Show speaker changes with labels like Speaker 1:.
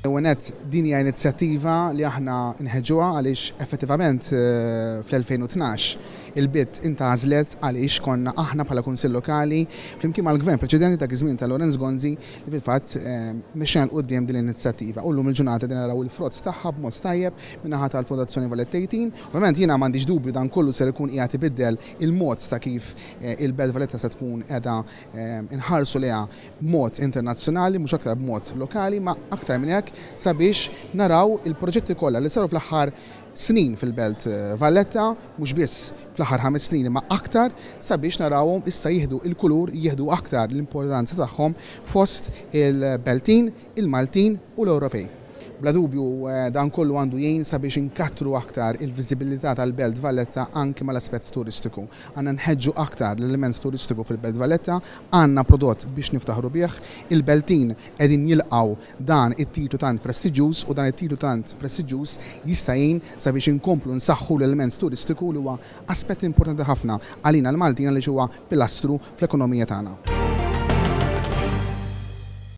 Speaker 1: Għenet din hija inizjattiva li aħna nħeġġuha għaliex effettivament fl-2012 il-bit intażlet għaliex konna aħna bħala kunsill lokali flimkien mal-gvern preċedenti ta' iż-żmien ta' Lorenz Gonzi li fil-fatt mexxejna l-qudiem din l-inizjattiva. U llum il-ġurnata din naraw il-frott tagħha b'mod tajjeb min-naħa tal-Fondazzjoni Valletta 18. Ovvjament jiena m'għandix dubju dan kollu ser ikun qiegħed ibiddel il-mod ta' kif il-Belt Valletta se tkun qiegħda inħarsu leha b'mod internazzjonali mhux aktar b'mod lokali, ma aktar minn hekk sabiex naraw il-proġetti kollha li saru fl-aħħar snin fil-Belt Valletta, mhux biss fl-aħħar 5 snin imma aktar sabiex narawhom issa jieħdu il-kulur, jieħdu aktar l-importanza tagħhom fost il-Beltin, il-Maltin u l-Ewropej. Bla dubju dan kollu għandu jgħin sabiex inkattru aktar il-viżibilità tal-Belt Valletta anke mal-aspett turistiku. Għandna nħeġġu aktar l-element turistiku fil-Belt Valletta, għandna prodott biex niftaħru bih, il-Beltin qegħdin jilqgħu dan it-titlu tant prestiġjuż u dan it-titlu tant prestiġjuż jista' jgħin sabiex inkomplu nsaħħu l-element turistiku li huwa aspett importanti ħafna għalina l-Maltin li huwa pilastru fl-ekonomija tagħna.